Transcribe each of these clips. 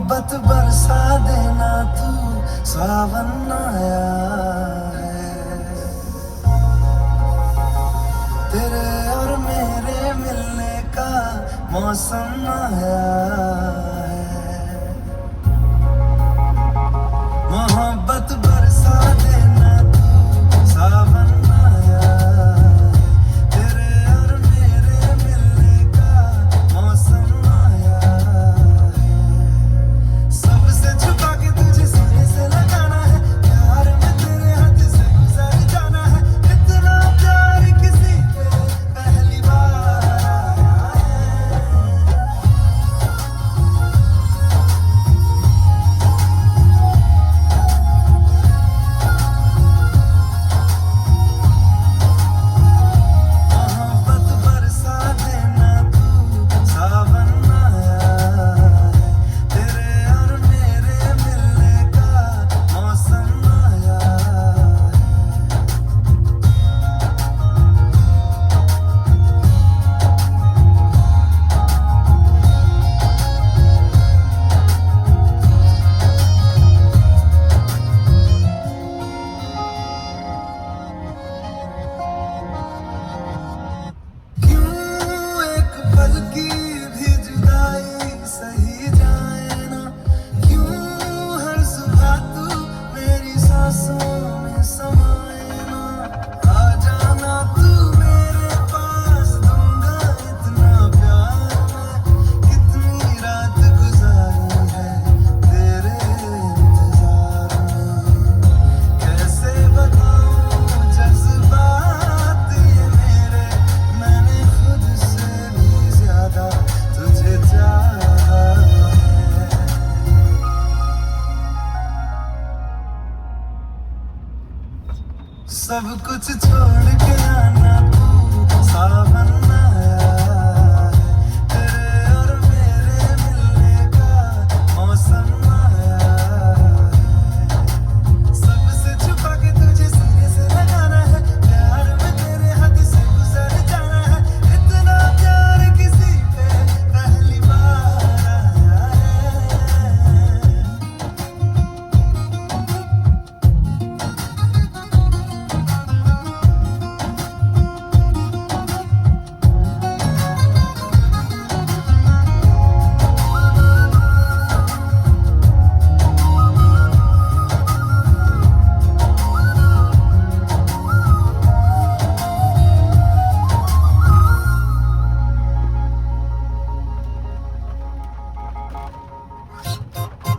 मोहब्बत बरसा देना तू, सावन आया है। तेरे और मेरे मिलने का मौसम आया है। मोहब्बत बरसा देना तू, सावन आया है। तेरे और मेरे मिलने का मौसम आया है। सबसे छुपा के तुझे सीने से लगाना है, प्यार में तेरे हाथ से गुजर जाना है। इतना प्यार किसी पे पहली बार आया है। मोहब्बत बरसा देना तू, सावन आया है। तेरे और मेरे मिलने का मौसम आया है। क्यों एक पल की भी जुदाई सही जाए ना, क्यों हर सुबह तू मेरी सांसों में समाए ना। आ जाना तू मेरे पास, दूंगा इतना प्यार मैं। कितनी रात गुजारी है तेरे इंतजार में। कैसे बताऊं जज्बात ये मेरे, मैंने खुद से भी ज्यादा तुझे चाहा है। सब कुछ छोड़ के आना तू, सावन आया है। तेरे और मेरे मिलने का मौसम आया है। सबसे छुपा के तुझे सीने से लगाना है, प्यार में तेरे हाथ से गुजर जाना है। इतना प्यार किसी पे पहली बार आया है।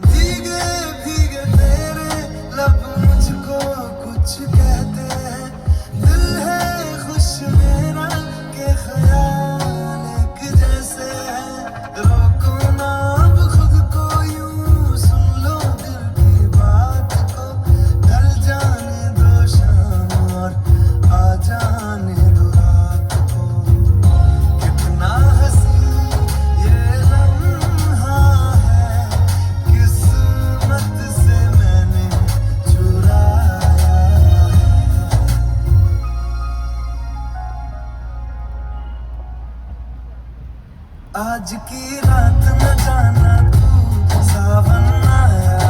भीगे भीगे तेरे लब मुझको कुछ कहते हैं। दिल है खुश मेरा के ख्याल एक जैसे है। रोको ना अब खुद को यूं, सुन लो दिल की बात को। ढल जाने दो शाम और आ जाने दो रात को। कितना हंसी ये लम्हा है, किस्मत से मैंने चुराया है। आज की रात न जाना तू, सावन आया